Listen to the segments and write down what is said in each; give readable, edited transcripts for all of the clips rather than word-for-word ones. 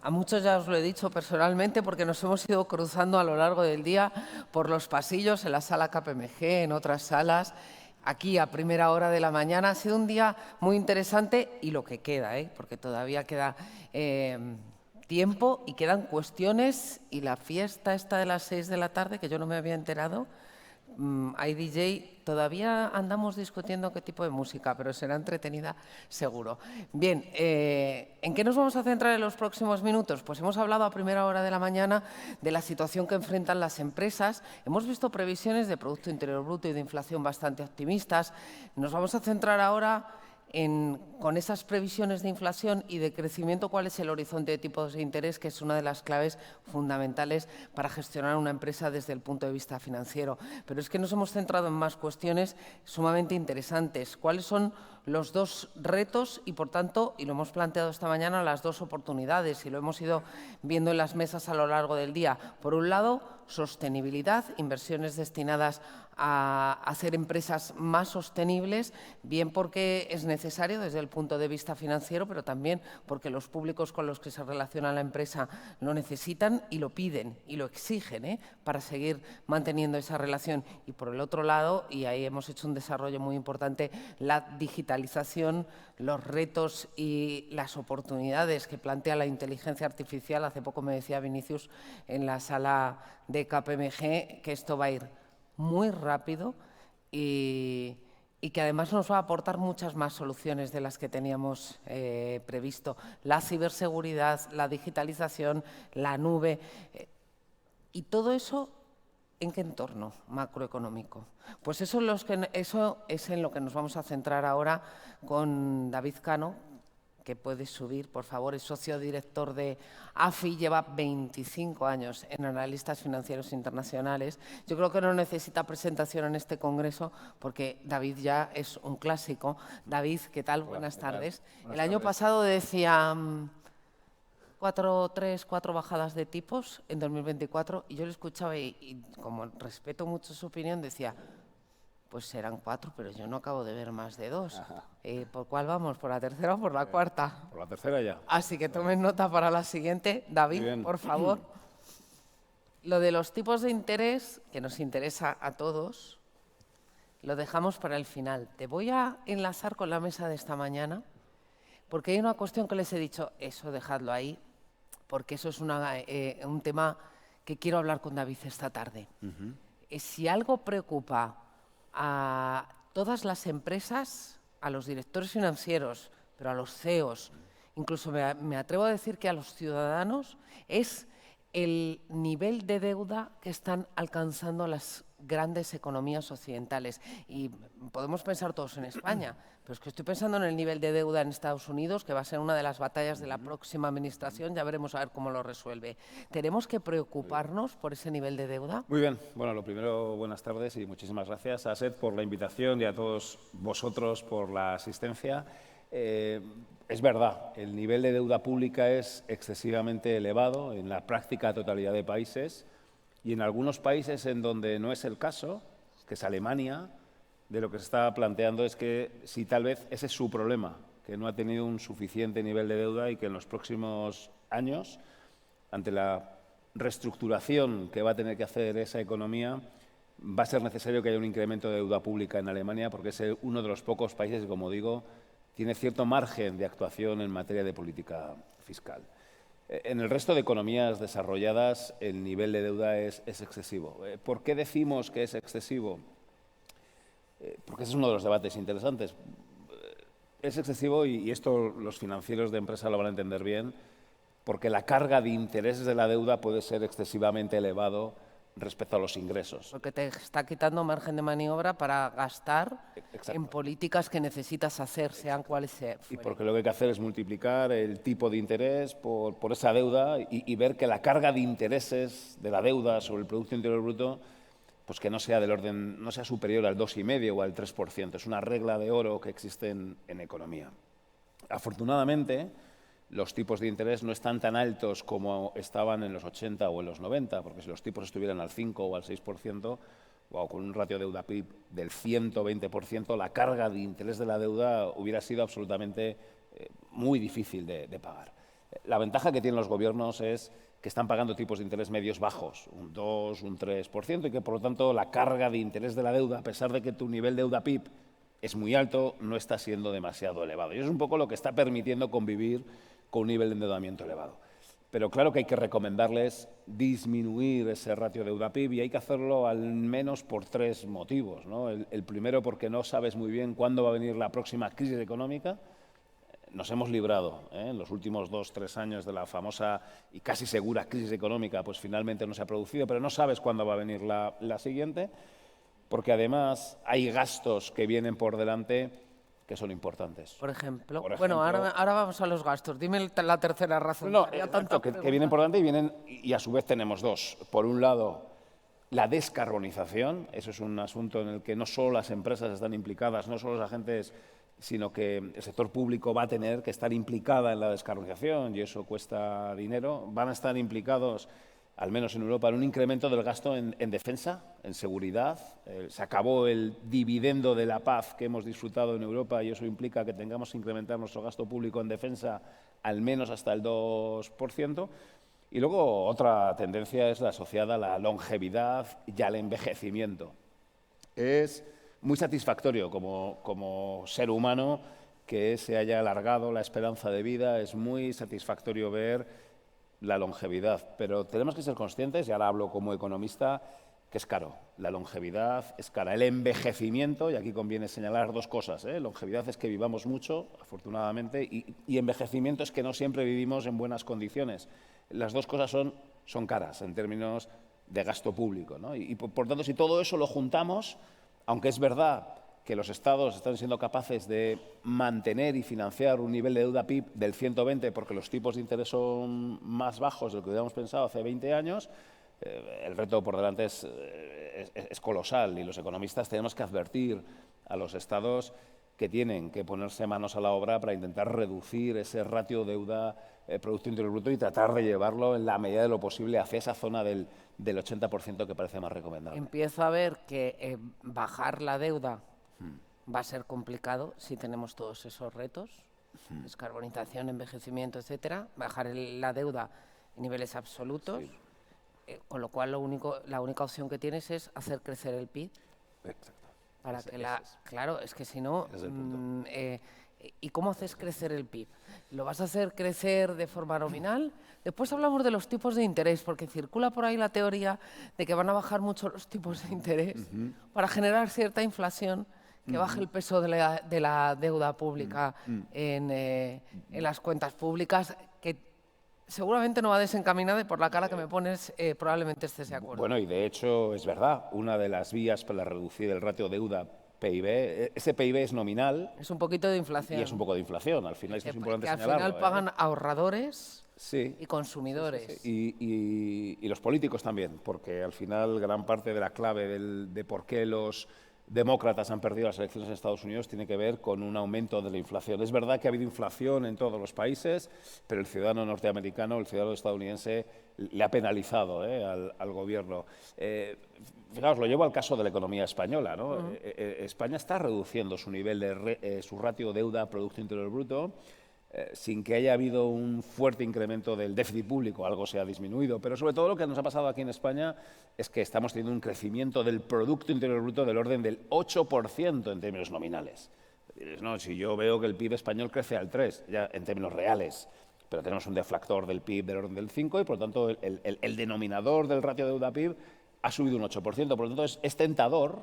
A muchos ya os lo he dicho personalmente porque nos hemos ido cruzando a lo largo del día por los pasillos, en la sala KPMG, en otras salas, aquí a primera hora de la mañana. Ha sido un día muy interesante y lo que queda, porque todavía queda tiempo y quedan cuestiones y la fiesta esta de las 6 de la tarde, que yo no me había enterado. Hay DJ, todavía andamos discutiendo qué tipo de música, pero será entretenida seguro. Bien, ¿en qué nos vamos a centrar en los próximos minutos? Pues hemos hablado a primera hora de la mañana de la situación que enfrentan las empresas. Hemos visto previsiones de Producto Interior Bruto y de inflación bastante optimistas. Nos vamos a centrar ahora con esas previsiones de inflación y de crecimiento, cuál es el horizonte de tipos de interés, que es una de las claves fundamentales para gestionar una empresa desde el punto de vista financiero. Pero es que nos hemos centrado en más cuestiones sumamente interesantes. ¿Cuáles son los dos retos y, por tanto, y lo hemos planteado esta mañana, las dos oportunidades, y lo hemos ido viendo en las mesas a lo largo del día? Por un lado, sostenibilidad, inversiones destinadas a hacer empresas más sostenibles, bien porque es necesario desde el punto de vista financiero, pero también porque los públicos con los que se relaciona la empresa lo necesitan y lo piden y lo exigen para seguir manteniendo esa relación. Y por el otro lado, y ahí hemos hecho un desarrollo muy importante, la digitalización, los retos y las oportunidades que plantea la inteligencia artificial. Hace poco me decía Vinicius en la sala de KPMG que esto va a ir muy rápido y que además nos va a aportar muchas más soluciones de las que teníamos previsto. La ciberseguridad, la digitalización, la nube, y todo eso, ¿en qué entorno macroeconómico? Pues eso es en lo que nos vamos a centrar ahora con David Cano, que puede subir, por favor, es socio director de AFI, lleva 25 años en analistas financieros internacionales. Yo creo que no necesita presentación en este congreso porque David ya es un clásico. David, ¿qué tal? Hola, Buenas ¿qué tal? tardes. Buenas El año tardes. pasado decía cuatro bajadas de tipos en 2024 y yo le escuchaba y como respeto mucho su opinión, decía, pues serán 4, pero yo no acabo de ver más de 2. ¿Por cuál vamos? ¿Por la tercera o por la cuarta? Por la tercera ya. Así que tomen nota para la siguiente. Muy David, bien. por favor. Lo de los tipos de interés, que nos interesa a todos, lo dejamos para el final. Te voy a enlazar con la mesa de esta mañana, porque hay una cuestión que les he dicho, eso dejadlo ahí, porque eso es un tema que quiero hablar con David esta tarde. Si algo preocupa a todas las empresas, a los directores financieros, pero a los CEOs, incluso me atrevo a decir que a los ciudadanos, es el nivel de deuda que están alcanzando las grandes economías occidentales. Y podemos pensar todos en España, pero es que estoy pensando en el nivel de deuda en Estados Unidos, que va a ser una de las batallas de la próxima administración. Ya veremos a ver cómo lo resuelve. ¿Tenemos que preocuparnos por ese nivel de deuda? Muy bien. Bueno, lo primero, buenas tardes y muchísimas gracias a SED por la invitación y a todos vosotros por la asistencia. Es verdad, el nivel de deuda pública es excesivamente elevado en la práctica totalidad de países y en algunos países en donde no es el caso, que es Alemania, de lo que se está planteando es que si tal vez ese es su problema, que no ha tenido un suficiente nivel de deuda y que en los próximos años, ante la reestructuración que va a tener que hacer esa economía, va a ser necesario que haya un incremento de deuda pública en Alemania porque es uno de los pocos países que, como digo, tiene cierto margen de actuación en materia de política fiscal. En el resto de economías desarrolladas el nivel de deuda es excesivo. ¿Por qué decimos que es excesivo? Porque ese es uno de los debates interesantes. Es excesivo, y esto los financieros de empresa lo van a entender bien, porque la carga de intereses de la deuda puede ser excesivamente elevado respecto a los ingresos. Porque te está quitando margen de maniobra para gastar en políticas que necesitas hacer, sean cuales sean. Y porque lo que hay que hacer es multiplicar el tipo de interés por esa deuda y ver que la carga de intereses de la deuda sobre el Producto Interior Bruto pues que no sea del orden, no sea superior al 2,5 o al 3%. Es una regla de oro que existe en economía. Afortunadamente, los tipos de interés no están tan altos como estaban en los 80 o en los 90, porque si los tipos estuvieran al 5 o al 6%, o con un ratio deuda-PIB del 120%, la carga de interés de la deuda hubiera sido absolutamente muy difícil de pagar. La ventaja que tienen los gobiernos es que están pagando tipos de interés medios bajos, un 2, un 3%, y que por lo tanto la carga de interés de la deuda, a pesar de que tu nivel de deuda PIB es muy alto, no está siendo demasiado elevado. Y eso es un poco lo que está permitiendo convivir con un nivel de endeudamiento elevado. Pero claro que hay que recomendarles disminuir ese ratio deuda-PIB y hay que hacerlo al menos por 3 motivos, ¿no? El primero, porque no sabes muy bien cuándo va a venir la próxima crisis económica. Nos hemos librado en los últimos 2, 3 años de la famosa y casi segura crisis económica, pues finalmente no se ha producido, pero no sabes cuándo va a venir la siguiente, porque además hay gastos que vienen por delante que son importantes. Por ejemplo. Bueno, ahora vamos a los gastos. Dime la tercera razón. Que vienen por delante y a su vez tenemos dos. Por un lado, la descarbonización. Eso es un asunto en el que no solo las empresas están implicadas, no solo los agentes, sino que el sector público va a tener que estar implicada en la descarbonización y eso cuesta dinero. Van a estar implicados, al menos en Europa, en un incremento del gasto en defensa, en seguridad. Se acabó el dividendo de la paz que hemos disfrutado en Europa y eso implica que tengamos que incrementar nuestro gasto público en defensa al menos hasta el 2%. Y luego otra tendencia es la asociada a la longevidad y al envejecimiento. Es muy satisfactorio como ser humano que se haya alargado la esperanza de vida, es muy satisfactorio ver la longevidad, pero tenemos que ser conscientes, y ahora hablo como economista, que es caro. La longevidad es cara. El envejecimiento, y aquí conviene señalar dos cosas, longevidad es que vivamos mucho, afortunadamente, y envejecimiento es que no siempre vivimos en buenas condiciones. Las dos cosas son caras en términos de gasto público, ¿no? Y por tanto, si todo eso lo juntamos, aunque es verdad que los Estados están siendo capaces de mantener y financiar un nivel de deuda PIB del 120 porque los tipos de interés son más bajos de lo que hubiéramos pensado hace 20 años, el reto por delante es colosal y los economistas tenemos que advertir a los Estados que tienen que ponerse manos a la obra para intentar reducir ese ratio deuda Producto Interior Bruto y tratar de llevarlo en la medida de lo posible hacia esa zona del 80% que parece más recomendable. Empiezo a ver que bajar la deuda va a ser complicado si tenemos todos esos retos, descarbonización, envejecimiento, etcétera, bajar la deuda en niveles absolutos, con lo cual la única opción que tienes es hacer crecer el PIB. Exacto. Claro, es que si no, ¿y cómo haces crecer el PIB? ¿Lo vas a hacer crecer de forma nominal? Después hablamos de los tipos de interés, porque circula por ahí la teoría de que van a bajar mucho los tipos de interés para generar cierta inflación que baje el peso de la deuda pública en las cuentas públicas, que seguramente no va desencaminada y por la cara que me pones probablemente estés de acuerdo. Bueno, y de hecho es verdad, una de las vías para reducir el ratio deuda PIB, ese PIB es nominal. Es un poquito de inflación. Y es un poco de inflación, al final esto es importante que señalarlo. Al final pagan ahorradores y consumidores. Sí. Y los políticos también, porque al final gran parte de la clave de por qué los demócratas han perdido las elecciones en Estados Unidos tiene que ver con un aumento de la inflación. Es verdad que ha habido inflación en todos los países, pero el ciudadano norteamericano, el ciudadano estadounidense, le ha penalizado al gobierno. Fijaos, lo llevo al caso de la economía española, ¿no? España está reduciendo su nivel su ratio deuda-Producto Interior Bruto sin que haya habido un fuerte incremento del déficit público, algo se ha disminuido, pero sobre todo lo que nos ha pasado aquí en España es que estamos teniendo un crecimiento del Producto Interior Bruto del orden del 8% en términos nominales. No, si yo veo que el PIB español crece al 3%, ya en términos reales, pero tenemos un deflactor del PIB del orden del 5% y por lo tanto el denominador del ratio deuda-PIB ha subido un 8%. Por lo tanto es tentador,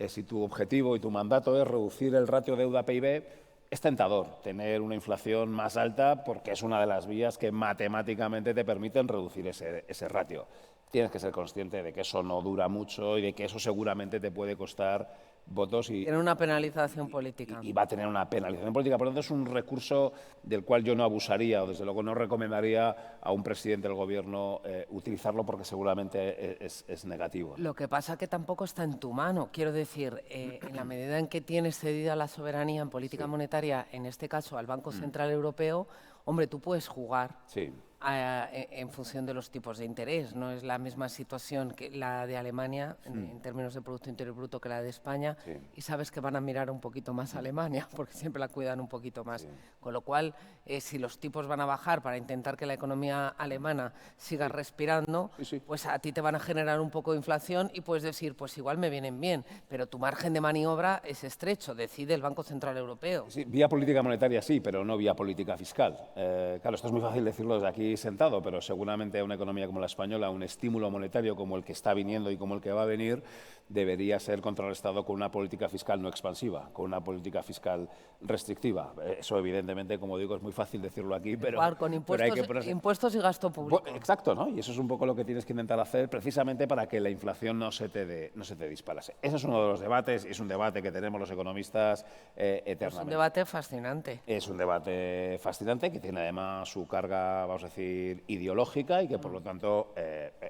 si tu objetivo y tu mandato es reducir el ratio deuda-PIB, es tentador tener una inflación más alta porque es una de las vías que matemáticamente te permiten reducir ese ratio. Tienes que ser consciente de que eso no dura mucho y de que eso seguramente te puede costar votos. Tiene una penalización política. Y va a tener una penalización política. Por lo tanto, es un recurso del cual yo no abusaría o, desde luego, no recomendaría a un presidente del Gobierno utilizarlo porque seguramente es negativo. Lo que pasa es que tampoco está en tu mano. Quiero decir, en la medida en que tienes cedida la soberanía en política monetaria, en este caso al Banco Central Europeo, hombre, tú puedes jugar. Sí. en función de los tipos de interés. No es la misma situación que la de Alemania en términos de Producto Interior Bruto que la de España, y sabes que van a mirar un poquito más a Alemania porque siempre la cuidan un poquito más. Con lo cual, si los tipos van a bajar para intentar que la economía alemana siga respirando, pues a ti te van a generar un poco de inflación y puedes decir, pues igual me vienen bien, pero tu margen de maniobra es estrecho, decide el Banco Central Europeo. Sí, vía política monetaria sí, pero no vía política fiscal. Claro, esto es muy fácil decirlo desde aquí sentado, pero seguramente a una economía como la española, un estímulo monetario como el que está viniendo y como el que va a venir, debería ser contrarrestado con una política fiscal no expansiva, con una política fiscal restrictiva. Eso, evidentemente, como digo, es muy fácil decirlo aquí, pero, con pero hay que ponerse... impuestos y gasto público. Exacto, ¿no? Y eso es un poco lo que tienes que intentar hacer precisamente para que la inflación no se te disparase. Ese es uno de los debates, y es un debate que tenemos los economistas eternamente. Es un debate fascinante. Es un debate fascinante que tiene además su carga, vamos a decir, ideológica y que por lo tanto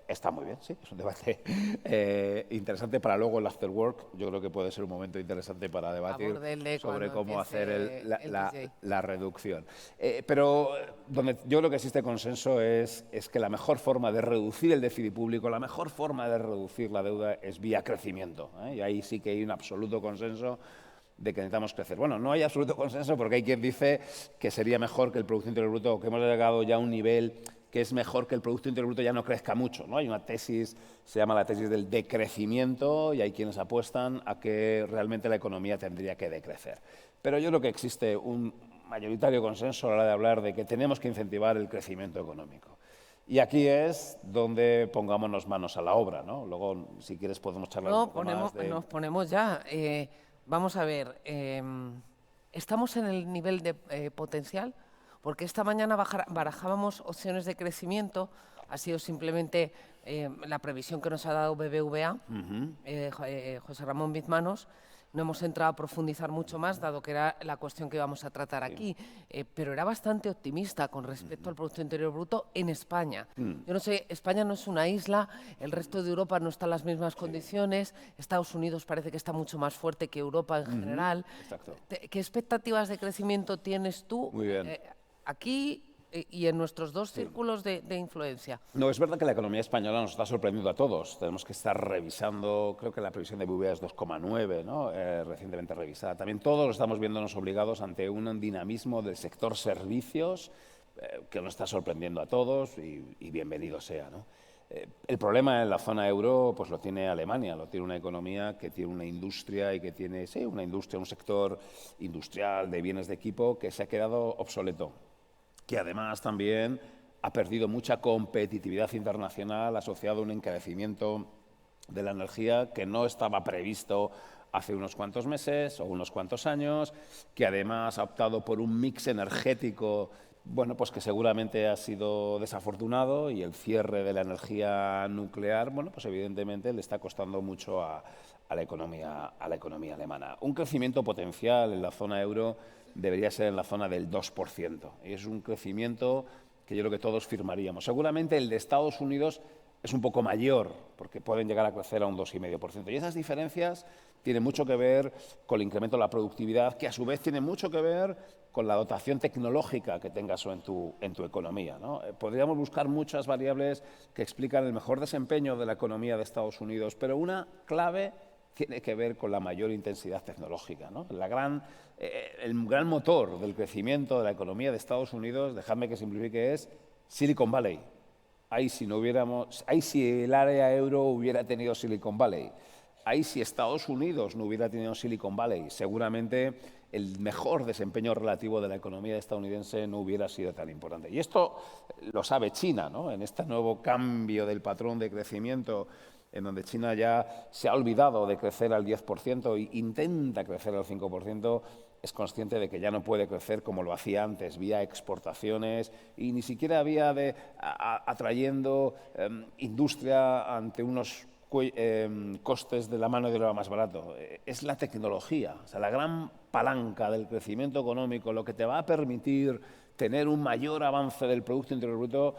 está muy bien, sí. Es un debate interesante para luego el after work. Yo creo que puede ser un momento interesante para debatir sobre cómo hacer la reducción. Pero donde yo creo que existe consenso es que la mejor forma de reducir el déficit público, la mejor forma de reducir la deuda es vía crecimiento. Y ahí sí que hay un absoluto consenso de que necesitamos crecer. Bueno, no hay absoluto consenso porque hay quien dice que sería mejor que el Producto Interior Bruto, que hemos llegado ya a un nivel que es mejor que el Producto Interior Bruto ya no crezca mucho, ¿no? Hay una tesis, se llama la tesis del decrecimiento, y hay quienes apuestan a que realmente la economía tendría que decrecer. Pero yo creo que existe un mayoritario consenso a la hora de hablar de que tenemos que incentivar el crecimiento económico. Y aquí es donde pongámonos manos a la obra, ¿no? Luego, si quieres, podemos charlar un poco más de... Nos ponemos ya. Vamos a ver, ¿estamos en el nivel de potencial? Porque esta mañana barajábamos opciones de crecimiento, ha sido simplemente la previsión que nos ha dado BBVA, José Ramón Bizmanos. No hemos entrado a profundizar mucho más, dado que era la cuestión que íbamos a tratar aquí, pero era bastante optimista con respecto al Producto Interior Bruto en España. Yo no sé, España no es una isla, el resto de Europa no está en las mismas condiciones, Estados Unidos parece que está mucho más fuerte que Europa en general. Exacto. ¿Qué expectativas de crecimiento tienes tú aquí y en nuestros dos círculos de influencia? No, es verdad que la economía española nos está sorprendiendo a todos. Tenemos que estar revisando, creo que la previsión de BBVA es 2,9, ¿no? Recientemente revisada. También todos estamos viéndonos obligados ante un dinamismo del sector servicios que nos está sorprendiendo a todos y bienvenido sea, ¿no? El problema en la zona euro pues lo tiene Alemania, lo tiene una economía que tiene una industria y que tiene, sí, una industria, un sector industrial de bienes de equipo que se ha quedado obsoleto, que además también ha perdido mucha competitividad internacional asociado a un encarecimiento de la energía que no estaba previsto hace unos cuantos meses o unos cuantos años, que además ha optado por un mix energético, bueno, pues que seguramente ha sido desafortunado, y el cierre de la energía nuclear, bueno, pues evidentemente le está costando mucho a la economía alemana. Un crecimiento potencial en la zona euro debería ser en la zona del 2%. Y es un crecimiento que yo creo que todos firmaríamos. Seguramente el de Estados Unidos es un poco mayor, porque pueden llegar a crecer a un 2,5%. Y esas diferencias tienen mucho que ver con el incremento de la productividad, que a su vez tiene mucho que ver con la dotación tecnológica que tengas en tu economía, ¿no? Podríamos buscar muchas variables que explican el mejor desempeño de la economía de Estados Unidos, pero una clave tiene que ver con la mayor intensidad tecnológica, ¿no? El gran motor del crecimiento de la economía de Estados Unidos, dejadme que simplifique, es Silicon Valley. Ahí si el área euro hubiera tenido Silicon Valley, ahí si Estados Unidos no hubiera tenido Silicon Valley, seguramente el mejor desempeño relativo de la economía estadounidense no hubiera sido tan importante. Y esto lo sabe China, ¿no? En este nuevo cambio del patrón de crecimiento, en donde China ya se ha olvidado de crecer al 10% e intenta crecer al 5%, es consciente de que ya no puede crecer como lo hacía antes, vía exportaciones, y ni siquiera atrayendo industria ante unos costes de la mano de obra más barato. Es la tecnología, o sea, la gran palanca del crecimiento económico, lo que te va a permitir tener un mayor avance del Producto Interior Bruto,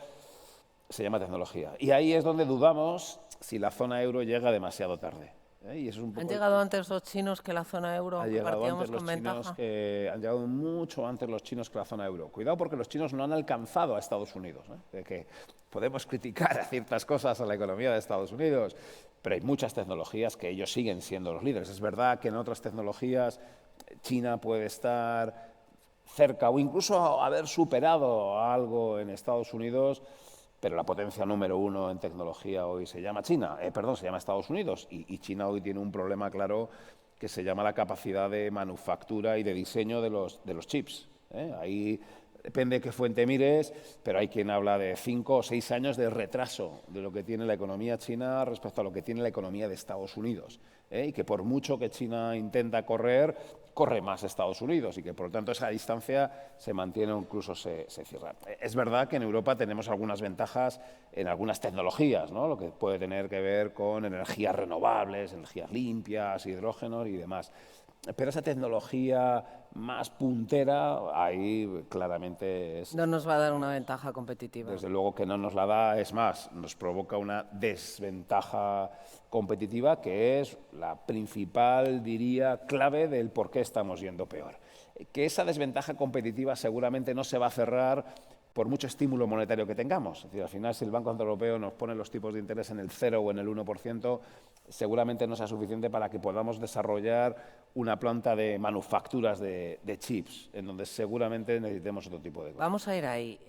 se llama tecnología. Y ahí es donde dudamos si la zona euro llega demasiado tarde. Y eso es un poco ¿Han llegado antes los chinos que la zona euro, han que llegado partíamos antes los con chinos ventaja? han llegado mucho antes los chinos que la zona euro. Cuidado porque los chinos no han alcanzado a Estados Unidos. De que podemos criticar a ciertas cosas a la economía de Estados Unidos, pero hay muchas tecnologías que ellos siguen siendo los líderes. Es verdad que en otras tecnologías China puede estar cerca o incluso haber superado algo en Estados Unidos, pero la potencia número uno en tecnología hoy se llama China, se llama Estados Unidos, y China hoy tiene un problema claro que se llama la capacidad de manufactura y de diseño de los chips. Ahí depende de qué fuente mires, pero hay quien habla de 5 o 6 años de retraso de lo que tiene la economía china respecto a lo que tiene la economía de Estados Unidos. Y que por mucho que China intenta correr, corre más Estados Unidos y que por lo tanto esa distancia se mantiene o incluso se cierra. Es verdad que en Europa tenemos algunas ventajas en algunas tecnologías, ¿no? Lo que puede tener que ver con energías renovables, energías limpias, hidrógenos y demás. Pero esa tecnología más puntera, ahí claramente No nos va a dar una ventaja competitiva. desde luego que no nos la da, es más, nos provoca una desventaja competitiva que es la principal, diría, clave del por qué estamos yendo peor. Que esa desventaja competitiva seguramente no se va a cerrar por mucho estímulo monetario que tengamos. Es decir, al final, si el Banco Central Europeo nos pone los tipos de interés en el 0 o en el 1%, seguramente no sea suficiente para que podamos desarrollar una planta de manufacturas de chips, en donde seguramente necesitemos otro tipo de cosas. Vamos a ir ahí,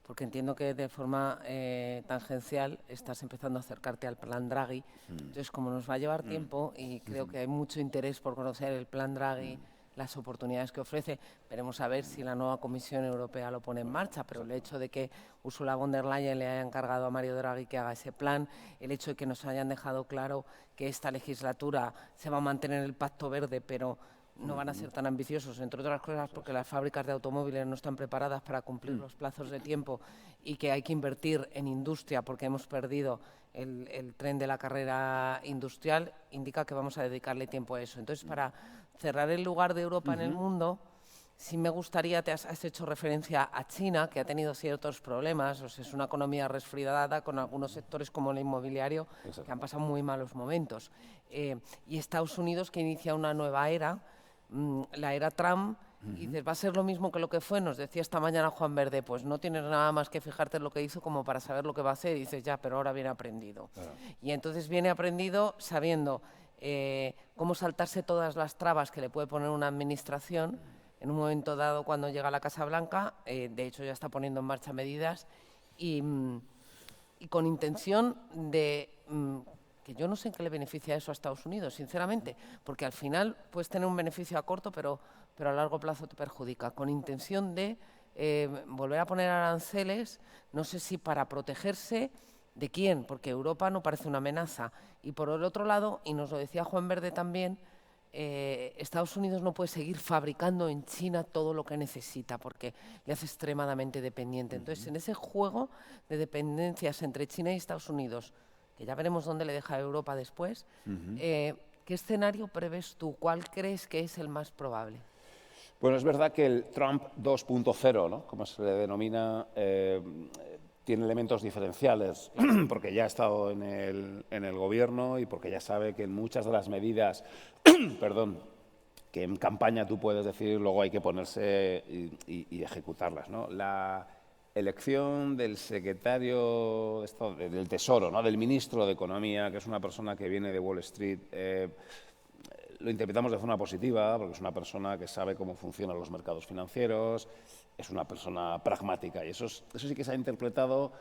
porque entiendo que de forma tangencial estás empezando a acercarte al plan Draghi. Entonces, como nos va a llevar tiempo y creo que hay mucho interés por conocer el plan Draghi, las oportunidades que ofrece, veremos a ver si la nueva Comisión Europea lo pone en marcha, pero el hecho de que Ursula von der Leyen le haya encargado a Mario Draghi que haga ese plan, el hecho de que nos hayan dejado claro que esta legislatura se va a mantener el Pacto Verde, pero no van a ser tan ambiciosos, entre otras cosas porque las fábricas de automóviles no están preparadas para cumplir los plazos de tiempo y que hay que invertir en industria porque hemos perdido el tren de la carrera industrial, indica que vamos a dedicarle tiempo a eso. Entonces, para cerrar el lugar de Europa en el mundo, sí me gustaría, has hecho referencia a China, que ha tenido ciertos problemas, o sea, es una economía resfriada con algunos sectores como el inmobiliario que han pasado muy malos momentos. Y Estados Unidos, que inicia una nueva era, la era Trump, y dices, va a ser lo mismo que lo que fue. Nos decía esta mañana Juan Verde, pues no tienes nada más que fijarte en lo que hizo como para saber lo que va a hacer. Y dices, ya, pero ahora viene aprendido. Claro. Y entonces viene aprendido sabiendo cómo saltarse todas las trabas que le puede poner una administración en un momento dado cuando llega a la Casa Blanca. De hecho, ya está poniendo en marcha medidas y con intención de... que yo no sé en qué le beneficia eso a Estados Unidos, sinceramente, porque al final puedes tener un beneficio a corto, pero a largo plazo te perjudica, con intención de volver a poner aranceles, no sé si para protegerse de quién, porque Europa no parece una amenaza. Y por el otro lado, y nos lo decía Juan Verde también, Estados Unidos no puede seguir fabricando en China todo lo que necesita porque le hace extremadamente dependiente. Entonces, en ese juego de dependencias entre China y Estados Unidos, que ya veremos dónde le deja a Europa después, ¿qué escenario prevés tú? ¿Cuál crees que es el más probable? Bueno, es verdad que el Trump 2.0, ¿no?, como se le denomina, tiene elementos diferenciales, porque ya ha estado en el gobierno y porque ya sabe que en muchas de las medidas perdón, que en campaña tú puedes decir, luego hay que ponerse y ejecutarlas, ¿no? La elección del secretario del Tesoro, ¿no?, del ministro de Economía, que es una persona que viene de Wall Street, lo interpretamos de forma positiva, porque es una persona que sabe cómo funcionan los mercados financieros, es una persona pragmática, y eso sí que se ha interpretado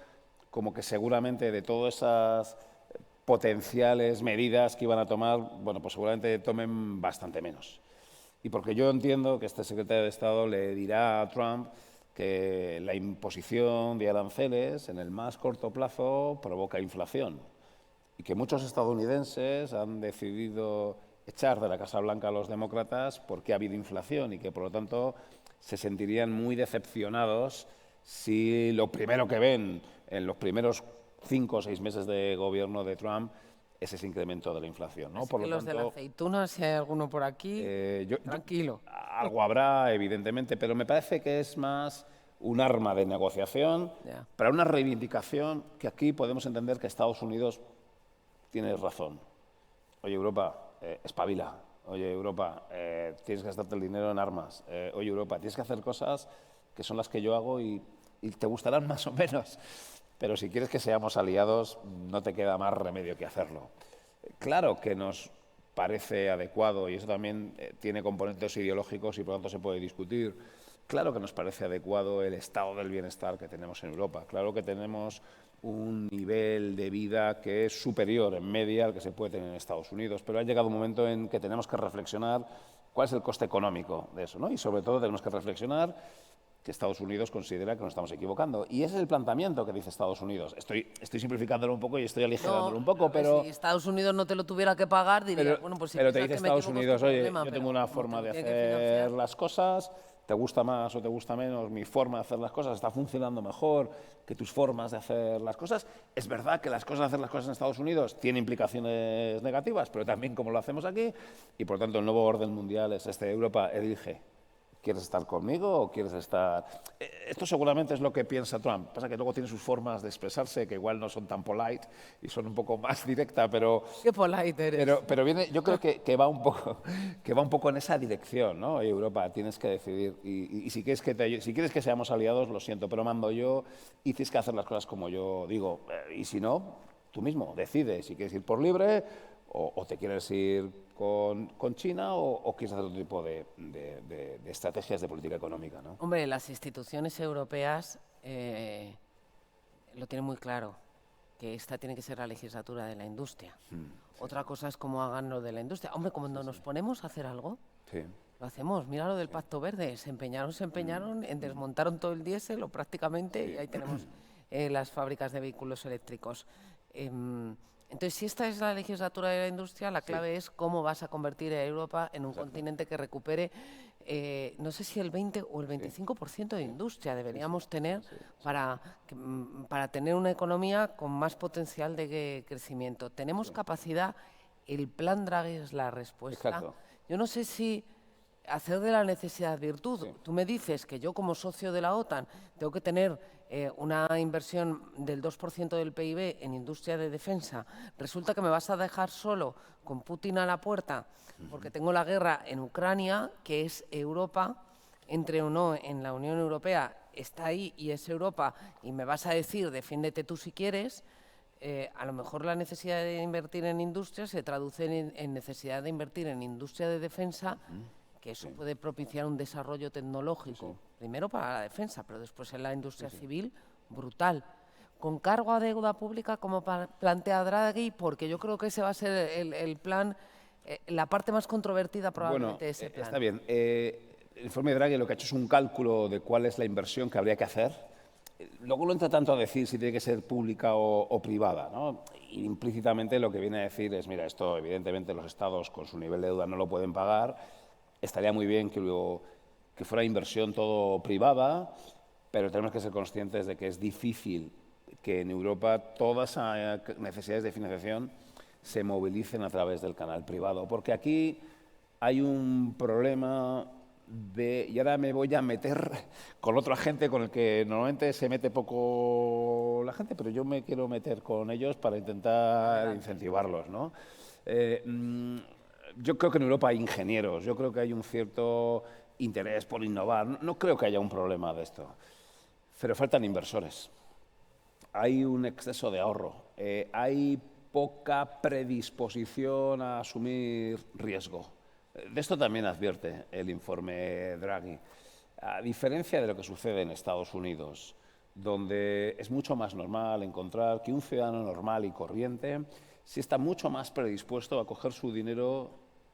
como que seguramente de todas esas potenciales medidas que iban a tomar, bueno, pues seguramente tomen bastante menos. Y porque yo entiendo que este secretario de Estado le dirá a Trump que la imposición de aranceles en el más corto plazo provoca inflación y que muchos estadounidenses han decidido echar de la Casa Blanca a los demócratas porque ha habido inflación y que, por lo tanto, se sentirían muy decepcionados si lo primero que ven en los primeros 5 o 6 meses de gobierno de Trump es ese incremento de la inflación, ¿no? Por lo tanto, de la aceituna, si hay alguno por aquí, tranquilo. Algo habrá, evidentemente, pero me parece que es más un arma de negociación para una reivindicación que aquí podemos entender que Estados Unidos tiene razón. Oye, Europa, espabila. Oye, Europa, tienes que gastarte el dinero en armas. Oye, Europa, tienes que hacer cosas que son las que yo hago y te gustarán más o menos. Pero si quieres que seamos aliados, no te queda más remedio que hacerlo. Claro que nos parece adecuado, y eso también tiene componentes ideológicos y por lo tanto se puede discutir. Claro que nos parece adecuado el estado del bienestar que tenemos en Europa. Claro que tenemos un nivel de vida que es superior en media al que se puede tener en Estados Unidos, pero ha llegado un momento en que tenemos que reflexionar cuál es el coste económico de eso, ¿no? Y sobre todo tenemos que reflexionar que Estados Unidos considera que nos estamos equivocando. Y ese es el planteamiento que dice Estados Unidos. Estoy simplificándolo un poco y estoy aligerándolo un poco, pero... Si Estados Unidos no te lo tuviera que pagar, dirías, bueno, pues si pero te piensas dice que me Estados equivoco, es Unidos, tu oye, problema, yo pero tengo una como te forma lo de tiene que hacer financiar. las cosas, te gusta más o te gusta menos, mi forma de hacer las cosas está funcionando mejor que tus formas de hacer las cosas. Es verdad que las cosas de hacer las cosas en Estados Unidos tienen implicaciones negativas, pero también como lo hacemos aquí, y por tanto el nuevo orden mundial es Europa elige. ¿Quieres estar conmigo o quieres estar...? Esto seguramente es lo que piensa Trump. Pasa que luego tiene sus formas de expresarse que igual no son tan polite y son un poco más directas, pero... Qué polite eres. Pero viene, yo creo que va un poco, que va un poco en esa dirección, ¿no? Oye, Europa, tienes que decidir. Y si quieres si quieres que seamos aliados, lo siento, pero mando yo y tienes que hacer las cosas como yo digo. Y si no, tú mismo decides si quieres ir por libre o te quieres ir con China o quieres hacer otro tipo de estrategias de política económica, ¿no? Hombre, las instituciones europeas lo tienen muy claro, que esta tiene que ser la legislatura de la industria. Otra cosa es cómo hagan lo de la industria. Hombre, cuando nos ponemos a hacer algo, Sí. lo hacemos. Mira lo del Pacto Verde. Se empeñaron en desmontaron todo el diésel o prácticamente y ahí tenemos las fábricas de vehículos eléctricos. Entonces, si esta es la legislatura de la industria, la clave es cómo vas a convertir a Europa en un continente que recupere, no sé si el 20 o el 25% de industria deberíamos tener para tener una economía con más potencial de crecimiento. Tenemos capacidad, el plan Draghi es la respuesta. Exacto. Yo no sé si hacer de la necesidad virtud. Sí. Tú me dices que yo como socio de la OTAN tengo que tener una inversión del 2% del PIB en industria de defensa. Resulta que me vas a dejar solo con Putin a la puerta porque tengo la guerra en Ucrania, que es Europa, entre o no en la Unión Europea, está ahí y es Europa, y me vas a decir, defiéndete tú si quieres. A lo mejor la necesidad de invertir en industria se traduce en necesidad de invertir en industria de defensa, que eso puede propiciar un desarrollo tecnológico, primero para la defensa, pero después en la industria civil, brutal. Con cargo a deuda pública, como plantea Draghi, porque yo creo que ese va a ser el plan, la parte más controvertida probablemente de ese plan. Está bien. El informe de Draghi lo que ha hecho es un cálculo de cuál es la inversión que habría que hacer. Luego no entra tanto a decir si tiene que ser pública o privada, ¿no? Implícitamente lo que viene a decir es, mira, esto evidentemente los estados con su nivel de deuda no lo pueden pagar, estaría muy bien que fuera inversión todo privada, pero tenemos que ser conscientes de que es difícil que en Europa todas las necesidades de financiación se movilicen a través del canal privado, porque aquí hay un problema y ahora me voy a meter con otro agente con el que normalmente se mete poco la gente, pero yo me quiero meter con ellos para intentar incentivarlos, ¿no? Yo creo que en Europa hay ingenieros, yo creo que hay un cierto interés por innovar, no creo que haya un problema de esto, pero faltan inversores. Hay un exceso de ahorro, hay poca predisposición a asumir riesgo. De esto también advierte el informe Draghi. A diferencia de lo que sucede en Estados Unidos, donde es mucho más normal encontrar que un ciudadano normal y corriente sí está mucho más predispuesto a coger su dinero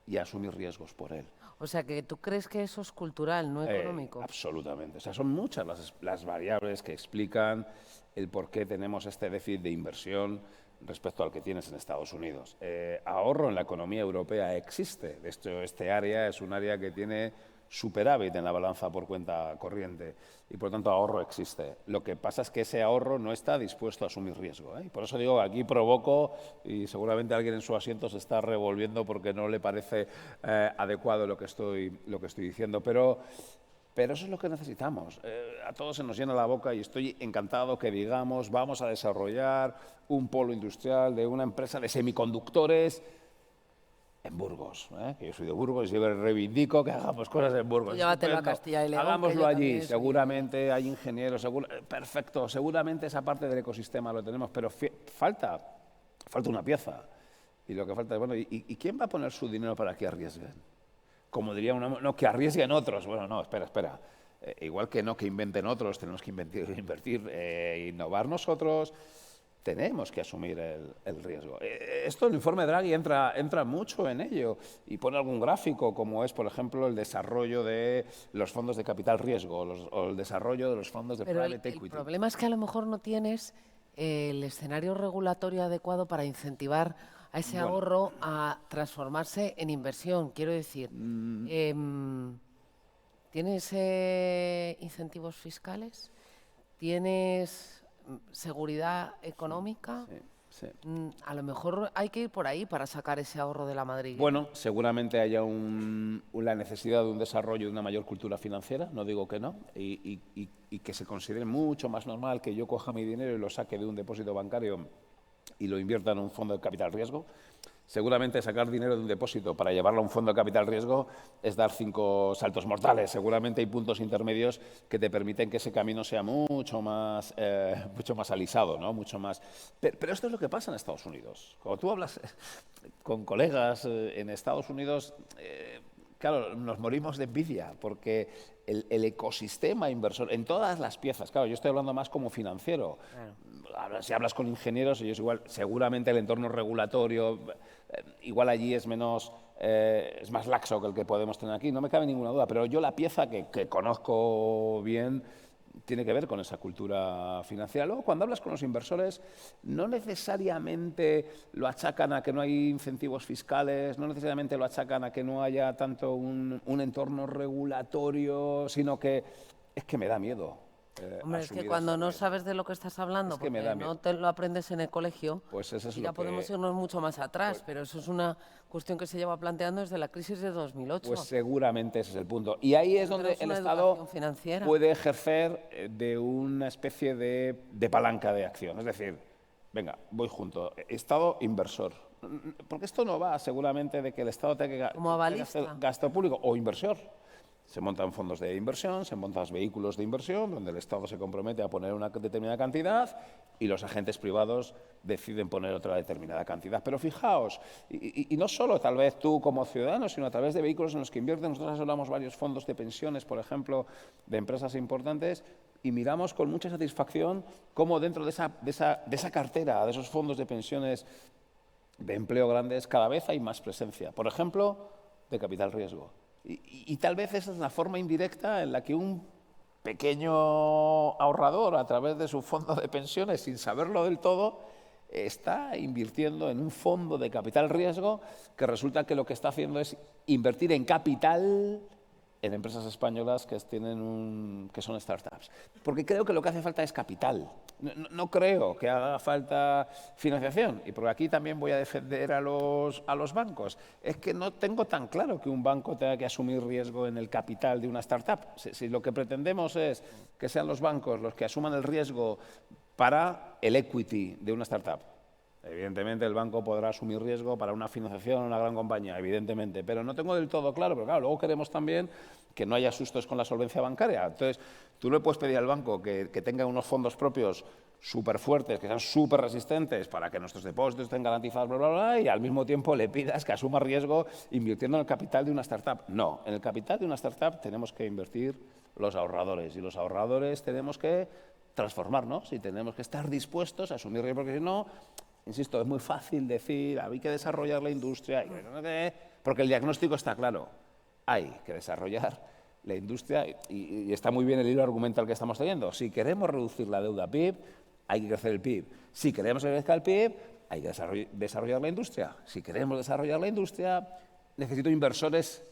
y a asumir riesgos por él. O sea, que tú crees que eso es cultural, no económico. Absolutamente. O sea, son muchas las variables que explican el por qué tenemos este déficit de inversión respecto al que tienes en Estados Unidos. Ahorro en la economía europea existe. De hecho, este área es un área que tiene superávit en la balanza por cuenta corriente y, por tanto, ahorro existe. Lo que pasa es que ese ahorro no está dispuesto a asumir riesgo, ¿eh? Por eso digo, aquí provoco y seguramente alguien en su asiento se está revolviendo porque no le parece adecuado lo que estoy diciendo, pero eso es lo que necesitamos. A todos se nos llena la boca y estoy encantado que digamos vamos a desarrollar un polo industrial de una empresa de semiconductores. en Burgos, que yo soy de Burgos y siempre reivindico que hagamos cosas en Burgos. Tú llévatelo a Estupendo. Castilla y León, que Hagámoslo yo allí, también soy- seguramente hay ingenieros, perfecto, seguramente esa parte del ecosistema lo tenemos, pero falta una pieza. Y lo que falta es, bueno, ¿y quién va a poner su dinero para que arriesguen? Como diría uno, no, que arriesguen otros. Bueno, no, espera. Igual que no que inventen otros, tenemos que invertir, innovar nosotros, tenemos que asumir el riesgo. Esto el informe Draghi entra mucho en ello y pone algún gráfico, como es, por ejemplo, el desarrollo de los fondos de capital riesgo o el desarrollo de los fondos de Pero private el equity. problema es que a lo mejor no tienes el escenario regulatorio adecuado para incentivar a ese ahorro a transformarse en inversión. Quiero decir, ¿tienes incentivos fiscales? ¿Tienes seguridad económica? Sí. A lo mejor hay que ir por ahí para sacar ese ahorro de la madriguera. Bueno, seguramente haya la necesidad de un desarrollo de una mayor cultura financiera, no digo que no, y que se considere mucho más normal que yo coja mi dinero y lo saque de un depósito bancario y lo invierta en un fondo de capital riesgo. Seguramente sacar dinero de un depósito para llevarlo a un fondo de capital riesgo es dar 5 saltos mortales. Seguramente hay puntos intermedios que te permiten que ese camino sea mucho más alisado, ¿no? Mucho más. Pero esto es lo que pasa en Estados Unidos. Cuando tú hablas con colegas en Estados Unidos, claro, nos morimos de envidia porque el ecosistema inversor, en todas las piezas, claro, yo estoy hablando más como financiero. Claro. Si hablas con ingenieros, ellos igual, seguramente el entorno regulatorio, igual allí es más laxo que el que podemos tener aquí, no me cabe ninguna duda, pero yo la pieza que conozco bien tiene que ver con esa cultura financiera. Luego, cuando hablas con los inversores, no necesariamente lo achacan a que no hay incentivos fiscales, no necesariamente lo achacan a que no haya tanto un entorno regulatorio, sino que es que me da miedo. Hombre, es que cuando no sabes de lo que estás hablando, porque no te lo aprendes en el colegio, pues eso es ya podemos irnos mucho más atrás, pero eso es una cuestión que se lleva planteando desde la crisis de 2008. Pues seguramente ese es el punto. Y ahí es donde el Estado puede ejercer de una especie de palanca de acción. Es decir, venga, voy junto. Estado inversor. Porque esto no va seguramente de que el Estado tenga gasto público o inversor. Se montan fondos de inversión, se montan vehículos de inversión, donde el Estado se compromete a poner una determinada cantidad y los agentes privados deciden poner otra determinada cantidad. Pero fijaos, y no solo tal vez tú como ciudadano, sino a través de vehículos en los que invierten. Nosotros asesoramos varios fondos de pensiones, por ejemplo, de empresas importantes, y miramos con mucha satisfacción cómo dentro de esa cartera, de esos fondos de pensiones de empleo grandes, cada vez hay más presencia. Por ejemplo, de capital riesgo. Y tal vez esa es la forma indirecta en la que un pequeño ahorrador, a través de su fondo de pensiones, sin saberlo del todo, está invirtiendo en un fondo de capital riesgo que resulta que lo que está haciendo es invertir en capital en empresas españolas que son startups. Porque creo que lo que hace falta es capital. No creo que haga falta financiación. Y por aquí también voy a defender a los bancos. Es que no tengo tan claro que un banco tenga que asumir riesgo en el capital de una startup. Si lo que pretendemos es que sean los bancos los que asuman el riesgo para el equity de una startup, evidentemente el banco podrá asumir riesgo para una financiación en una gran compañía, evidentemente, pero no tengo del todo claro, pero claro, luego queremos también que no haya sustos con la solvencia bancaria. Entonces, tú le puedes pedir al banco que tenga unos fondos propios súper fuertes, que sean súper resistentes para que nuestros depósitos estén garantizados, bla, bla, bla, y al mismo tiempo le pidas que asuma riesgo invirtiendo en el capital de una startup. No, en el capital de una startup tenemos que invertir los ahorradores, y los ahorradores tenemos que transformarnos y tenemos que estar dispuestos a asumir riesgo, porque si no, insisto, es muy fácil decir, hay que desarrollar la industria, porque el diagnóstico está claro. Hay que desarrollar la industria y está muy bien el hilo argumental que estamos teniendo. Si queremos reducir la deuda PIB, hay que crecer el PIB. Si queremos que crezca el PIB, hay que desarrollar la industria. Si queremos desarrollar la industria, necesito inversores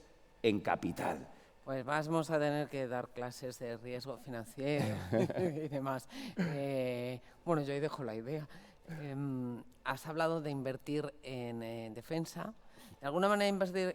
en capital. Pues vamos a tener que dar clases de riesgo financiero y demás. Bueno, yo ahí dejo la idea. Has hablado de invertir en defensa De alguna manera,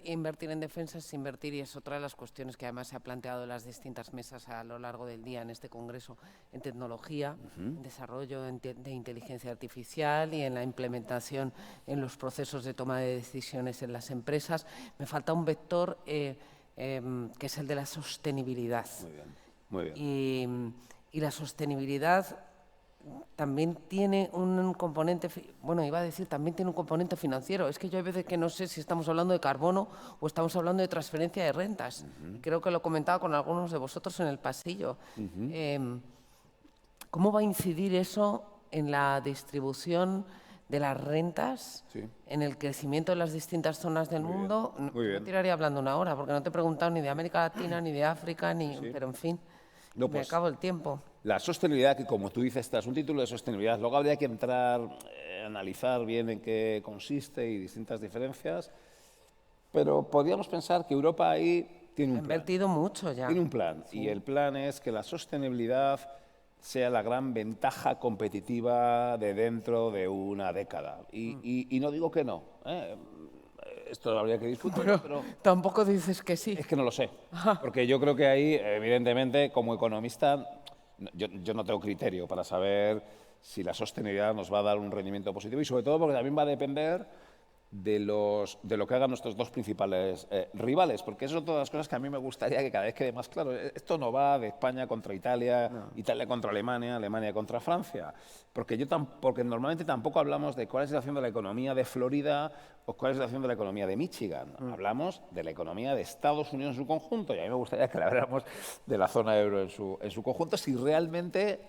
invertir en defensa es invertir, y es otra de las cuestiones que además se ha planteado en las distintas mesas a lo largo del día en este Congreso, en tecnología, en desarrollo de inteligencia artificial y en la implementación en los procesos de toma de decisiones en las empresas. Me falta un vector que es el de la sostenibilidad. Muy bien, muy bien. Y la sostenibilidad también tiene un componente, bueno, iba a decir, también tiene un componente financiero. Es que yo hay veces que no sé si estamos hablando de carbono o estamos hablando de transferencia de rentas. Creo que lo comentaba con algunos de vosotros en el pasillo. ¿Cómo va a incidir eso en la distribución de las rentas, en el crecimiento de las distintas zonas del mundo? Muy bien. No tiraría hablando una hora, porque no te he preguntado ni de América Latina, ni de África, pero en fin, No, me pues, acabo el tiempo. La sostenibilidad, que como tú dices, es un título de sostenibilidad. Luego habría que entrar, analizar bien en qué consiste y distintas diferencias. Pero podríamos pensar que Europa ahí tiene un Ha plan. invertido mucho ya. Tiene un plan. Y el plan es que la sostenibilidad sea la gran ventaja competitiva de dentro de una década. Y no digo que no. Esto habría que discutirlo, pero Tampoco dices que sí. es que no lo sé. Porque yo creo que ahí, evidentemente, como economista, yo no tengo criterio para saber si la sostenibilidad nos va a dar un rendimiento positivo y sobre todo porque también va a depender de lo que hagan nuestros dos principales rivales, porque eso son todas las cosas que a mí me gustaría que cada vez quede más claro. Esto no va de España contra Italia, Italia contra Alemania, Alemania contra Francia, porque normalmente tampoco hablamos de cuál es la situación de la economía de Florida o cuál es la situación de la economía de Michigan. Hablamos de la economía de Estados Unidos en su conjunto, y a mí me gustaría que la habláramos de la zona euro en su conjunto, si realmente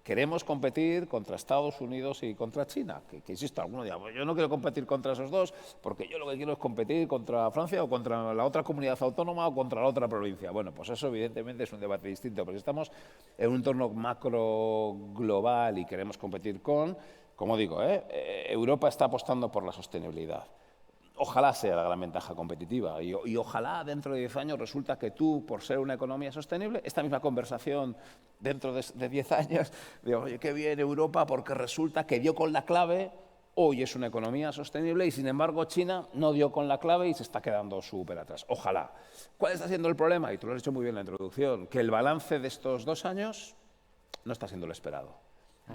queremos competir contra Estados Unidos y contra China. Que insisto, alguno dirá, yo no quiero competir contra esos dos, porque yo lo que quiero es competir contra Francia o contra la otra comunidad autónoma o contra la otra provincia. Bueno, pues eso evidentemente es un debate distinto, porque estamos en un entorno macro global y queremos competir como digo, Europa está apostando por la sostenibilidad. Ojalá sea la gran ventaja competitiva y ojalá dentro de 10 años resulta que tú, por ser una economía sostenible, esta misma conversación dentro de 10 años, digo, oye, qué bien Europa porque resulta que dio con la clave, hoy es una economía sostenible y sin embargo China no dio con la clave y se está quedando súper atrás. Ojalá. ¿Cuál está siendo el problema? Y tú lo has hecho muy bien en la introducción, que el balance de estos 2 años no está siendo lo esperado.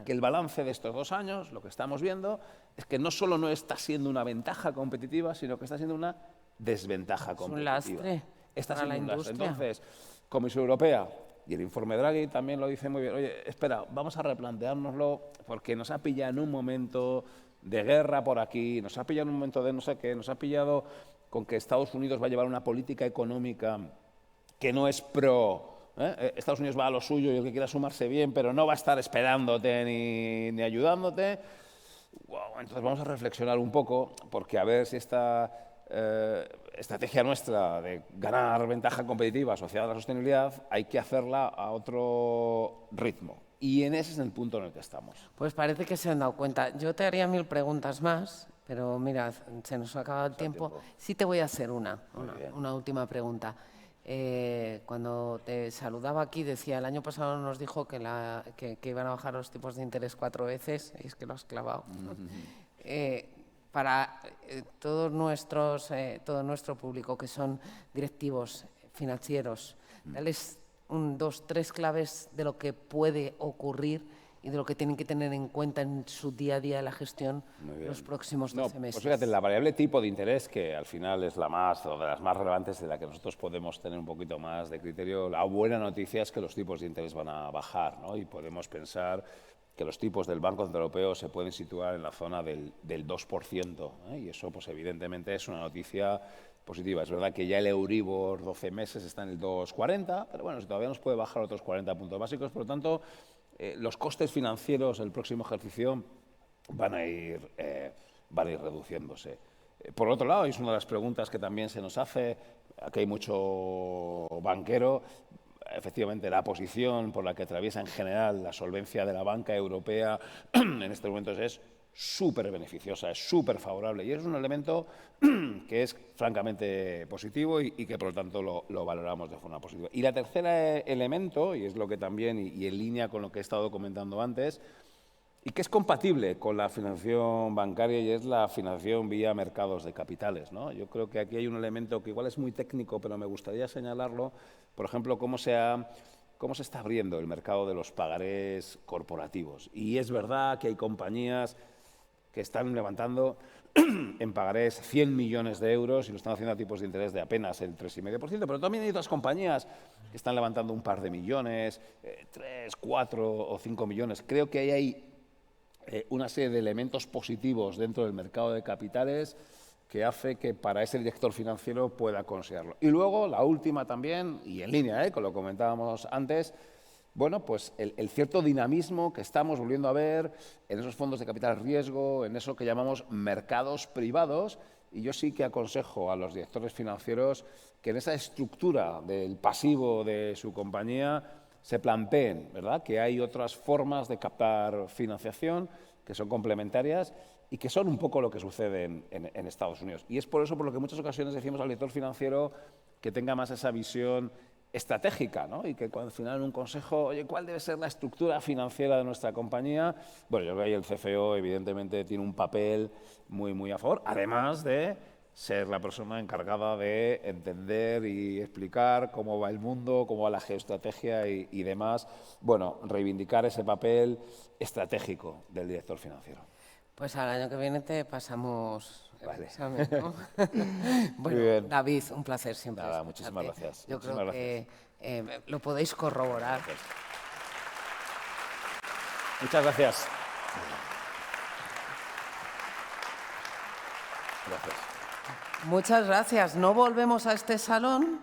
Que el balance de estos 2 años, lo que estamos viendo, es que no solo no está siendo una ventaja competitiva, sino que está siendo una desventaja competitiva. Es un lastre está para siendo la un lastre. industria. Entonces, Comisión Europea y el informe Draghi también lo dice muy bien. Oye, espera, vamos a replanteárnoslo porque nos ha pillado en un momento de guerra por aquí, nos ha pillado en un momento de no sé qué, nos ha pillado con que Estados Unidos va a llevar una política económica que no es pro. Estados Unidos va a lo suyo y el que quiera sumarse bien, pero no va a estar esperándote ni ayudándote. Wow, entonces vamos a reflexionar un poco, porque a ver si esta estrategia nuestra de ganar ventaja competitiva asociada a la sostenibilidad hay que hacerla a otro ritmo. Y ese es el punto en el que estamos. Pues parece que se han dado cuenta. Yo te haría 1000 preguntas más, pero mira, se nos ha acabado el tiempo. Sí te voy a hacer una última pregunta. Cuando te saludaba aquí decía, el año pasado nos dijo que iban a bajar los tipos de interés 4 veces, y es que lo has clavado. Para todo nuestro público, que son directivos financieros, dales 1, 2, 3 claves de lo que puede ocurrir y de lo que tienen que tener en cuenta en su día a día de la gestión los próximos 12 meses. Pues fíjate, la variable tipo de interés, que al final es la más, o de las más relevantes, de la que nosotros podemos tener un poquito más de criterio, la buena noticia es que los tipos de interés van a bajar, ¿no? Y podemos pensar que los tipos del Banco Central Europeo se pueden situar en la zona del 2%, y eso pues evidentemente es una noticia positiva. Es verdad que ya el Euribor 12 meses está en el 2,40, pero bueno, todavía nos puede bajar otros 40 puntos básicos, por lo tanto, los costes financieros el próximo ejercicio van a ir reduciéndose. Por otro lado, y es una de las preguntas que también se nos hace, aquí hay mucho banquero, efectivamente la posición por la que atraviesa en general la solvencia de la banca europea en estos momentos es súper beneficiosa, es súper favorable y es un elemento que es francamente positivo y que por lo tanto lo valoramos de forma positiva. Y la tercera elemento, y es lo que también, y en línea con lo que he estado comentando antes, y que es compatible con la financiación bancaria y es la financiación vía mercados de capitales, ¿no? Yo creo que aquí hay un elemento que igual es muy técnico, pero me gustaría señalarlo, por ejemplo, cómo se está abriendo el mercado de los pagarés corporativos. Y es verdad que hay compañías que están levantando en pagarés 100 millones de euros y lo están haciendo a tipos de interés de apenas el 3,5%, pero también hay otras compañías que están levantando un par de millones, 3, 4 o 5 millones. Creo que ahí hay una serie de elementos positivos dentro del mercado de capitales que hace que para ese director financiero pueda considerarlo. Y luego, la última también, y en línea con lo que comentábamos antes, bueno, pues el cierto dinamismo que estamos volviendo a ver en esos fondos de capital riesgo, en eso que llamamos mercados privados, y yo sí que aconsejo a los directores financieros que en esa estructura del pasivo de su compañía se planteen, ¿verdad?, que hay otras formas de captar financiación que son complementarias y que son un poco lo que sucede en Estados Unidos. Y es por eso por lo que en muchas ocasiones decimos al director financiero que tenga más esa visión estratégica, ¿no? Y que cuando al final en un consejo, oye, ¿cuál debe ser la estructura financiera de nuestra compañía? Bueno, yo creo que ahí el CFO evidentemente tiene un papel muy a favor, además de ser la persona encargada de entender y explicar cómo va el mundo, cómo va la geoestrategia y demás. Bueno, reivindicar ese papel estratégico del director financiero. Pues al año que viene te pasamos el Vale. examen, ¿no? Bueno, Muy bien. David, un placer siempre. Nada, escucharte. muchísimas gracias. Yo Muchísimas creo que lo podéis corroborar. Muchas gracias. Gracias. Muchas gracias. No volvemos a este salón